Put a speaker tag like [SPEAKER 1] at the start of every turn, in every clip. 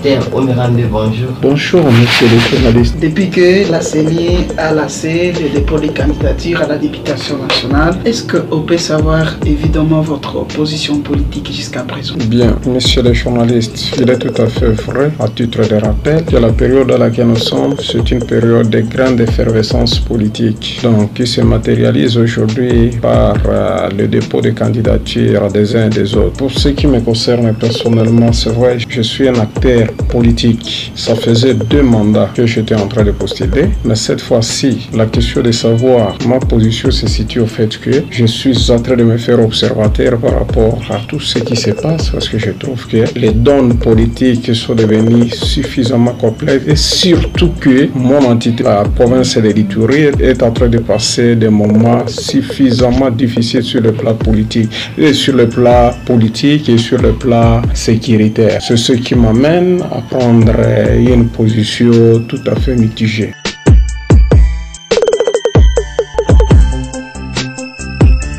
[SPEAKER 1] Martin Omirande, bonjour.
[SPEAKER 2] Bonjour, monsieur le journaliste.
[SPEAKER 3] Depuis que la CENI a lancé le dépôt des candidatures à la députation nationale, est-ce qu'on peut savoir évidemment votre position politique jusqu'à présent?
[SPEAKER 2] Bien, monsieur le journaliste, il est tout à fait vrai, à titre de rappel, que la période dans laquelle nous sommes, c'est une période de grande effervescence politique, donc qui se matérialise aujourd'hui par le dépôt de candidatures des uns et des autres. Pour ce qui me concerne personnellement, c'est vrai, je suis un acteur politique. Ça faisait 2 mandats que j'étais en train de postuler, mais cette fois-ci, la question de savoir ma position se situe au fait que je suis en train de me faire observateur par rapport à tout ce qui se passe, parce que je trouve que les donnes politiques sont devenues suffisamment complexes et surtout que mon entité, la province de l'Ituri, est en train de passer des moments suffisamment difficiles sur le plan politique et sur le plan politique et sur le plan sécuritaire. C'est ce qui m'amène à prendre une position tout à fait mitigée.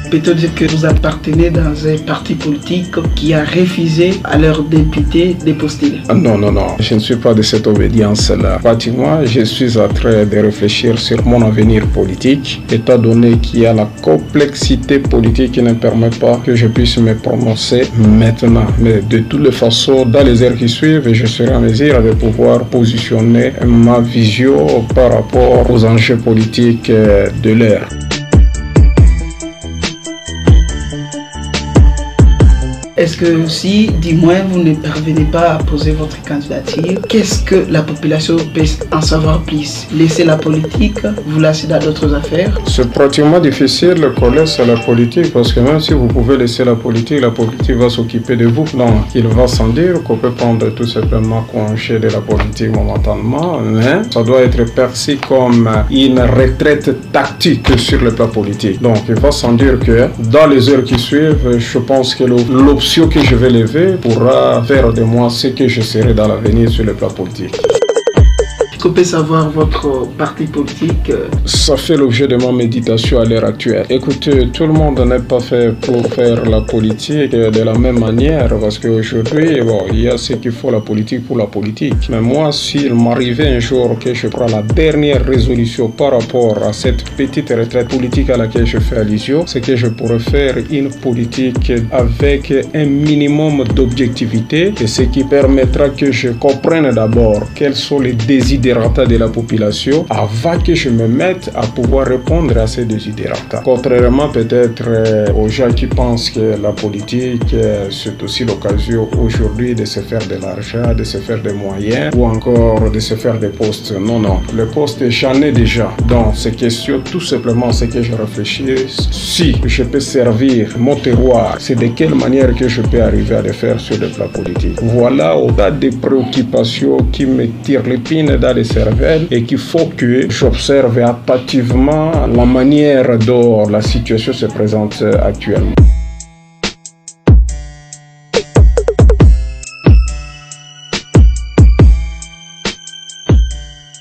[SPEAKER 3] Peut-on dire que vous appartenez dans un parti politique qui a refusé à leurs députés de postuler?
[SPEAKER 2] Non, je ne suis pas de cette obédience-là. Pratiquement, je suis en train de réfléchir sur mon avenir politique, étant donné qu'il y a la complexité politique qui ne permet pas que je puisse me prononcer maintenant. Mais de toutes les façons, dans les heures qui suivent, je serai en mesure de pouvoir positionner ma vision par rapport aux enjeux politiques de l'heure.
[SPEAKER 3] Est-ce que si, du moins, vous ne parvenez pas à poser votre candidature, qu'est-ce que la population peut en savoir plus? Laisser la politique, vous lasser dans d'autres affaires?
[SPEAKER 2] C'est pratiquement difficile qu'on laisse la politique, parce que même si vous pouvez laisser la politique va s'occuper de vous. Donc, il va sans dire qu'on peut prendre tout simplement congé de la politique momentanément, mais ça doit être perçu comme une retraite tactique sur le plan politique. Donc, il va sans dire que dans les heures qui suivent, je pense que l'option que je vais lever pourra faire de moi ce que je serai dans l'avenir sur le plan politique.
[SPEAKER 3] Qu'on peut savoir votre parti politique?
[SPEAKER 2] Ça fait l'objet de ma méditation à l'heure actuelle. Écoutez, tout le monde n'est pas fait pour faire la politique de la même manière, parce qu'aujourd'hui, il y a ceux qui font la politique pour la politique. Mais moi, s'il m'arrivait un jour que je prends la dernière résolution par rapport à cette petite retraite politique à laquelle je fais allusion, c'est que je pourrais faire une politique avec un minimum d'objectivité, et ce qui permettra que je comprenne d'abord quels sont les désiderata de la population avant que je me mette à pouvoir répondre à ces désiderata. Contrairement peut-être aux gens qui pensent que la politique c'est aussi l'occasion aujourd'hui de se faire de l'argent, de se faire des moyens ou encore de se faire des postes. Non, le poste j'en ai déjà. Donc ces questions, tout simplement ce que je réfléchis, si je peux servir mon terroir, c'est de quelle manière que je peux arriver à le faire sur le plan politique. Voilà au-delà des préoccupations qui me tirent l'épine dans les cervelles et qu'il faut que j'observe attentivement la manière dont la situation se présente actuellement.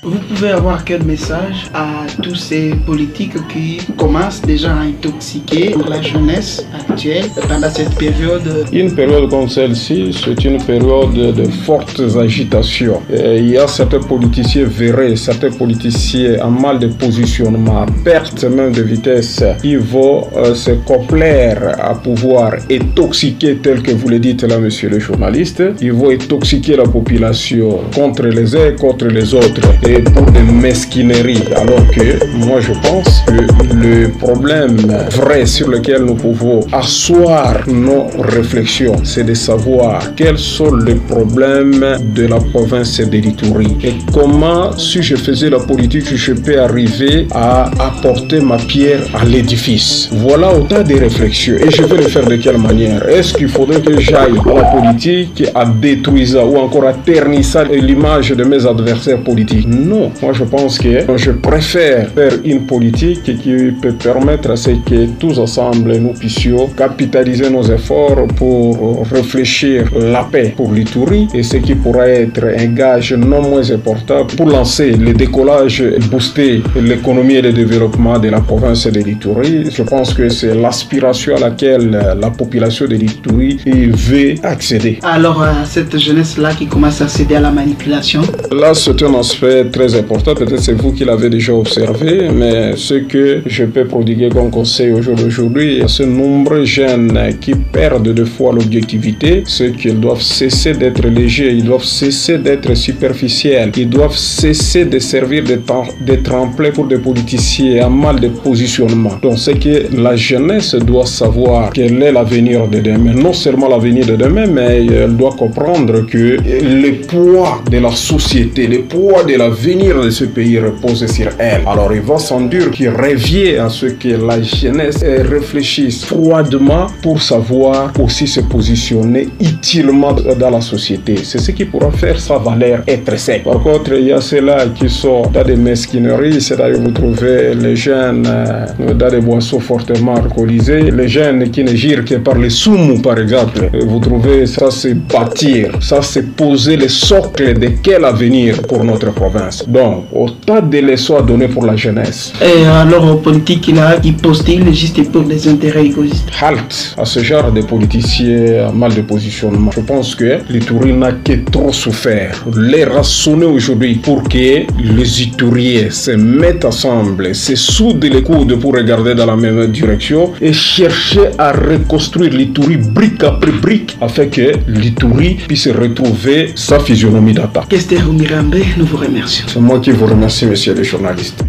[SPEAKER 3] Vous pouvez avoir quel message à tous ces politiques qui commencent déjà à intoxiquer la jeunesse actuelle pendant cette période?
[SPEAKER 2] Une période comme celle-ci, c'est une période de fortes agitations. Il y a certains politiciens verrés, certains politiciens en mal de positionnement, à perte même de vitesse, qui vont se complaire à pouvoir intoxiquer, tel que vous le dites là, monsieur le journaliste. Ils vont intoxiquer la population contre les uns et contre les autres. Et pour des mesquineries, alors que moi je pense que le problème vrai sur lequel nous pouvons asseoir nos réflexions, c'est de savoir quels sont les problèmes de la province de l'Ituri et comment, si je faisais la politique, je peux arriver à apporter ma pierre à l'édifice. Voilà autant de réflexions. Et je vais le faire de quelle manière? Est-ce qu'il faudrait que j'aille à la politique à détruire ça ou encore à ternir l'image de mes adversaires politiques? non. Moi, je pense que je préfère faire une politique qui peut permettre à ce que tous ensemble, nous puissions capitaliser nos efforts pour réfléchir la paix pour l'Ituri et ce qui pourrait être un gage non moins important pour lancer le décollage et booster l'économie et le développement de la province de l'Ituri. Je pense que c'est l'aspiration à laquelle la population de l'Ituri veut accéder.
[SPEAKER 3] Alors, cette jeunesse-là qui commence à céder à la manipulation?
[SPEAKER 2] Là, c'est un aspect très important. Peut-être c'est vous qui l'avez déjà observé, mais ce que je peux prodiguer comme conseil aujourd'hui, à ce nombreux jeunes qui perdent de fois l'objectivité, c'est qu'ils doivent cesser d'être légers, ils doivent cesser d'être superficiels, ils doivent cesser de servir de tremplin pour des politiciens à mal de positionnement. Donc, c'est que la jeunesse doit savoir quel est l'avenir de demain. Non seulement l'avenir de demain, mais elle doit comprendre que le poids de la société, le poids de l'avenir de ce pays repose sur elle. Alors, il va sans dire qu'il revient à ce que la jeunesse réfléchisse froidement pour savoir aussi se positionner utilement dans la société. C'est ce qui pourra faire sa valeur intrinsèque. Par contre, il y a ceux-là qui sont dans des mesquineries, c'est-à-dire vous trouvez les jeunes dans des boissons fortement alcoolisées, les jeunes qui ne girent que par les soumous, par exemple. Vous trouvez ça, c'est bâtir, ça, c'est poser le socle de quel avenir pour notre province. Donc, autant de leçons à donner pour la jeunesse.
[SPEAKER 3] Et alors, aux politiques là, qui postulent juste pour des intérêts égoïstes?
[SPEAKER 2] Halte à ce genre de politiciens à mal de positionnement. Je pense que l'Ituri n'a que trop souffert. Les rassonner aujourd'hui pour que les Ituriens se mettent ensemble, se soudent les coudes pour regarder dans la même direction et chercher à reconstruire l'Ituri brique après brique afin que l'Ituri puisse retrouver sa physionomie d'attaque.
[SPEAKER 3] Kester Oumirambe, nous vous remercions.
[SPEAKER 2] C'est moi qui vous remercie, messieurs les journalistes.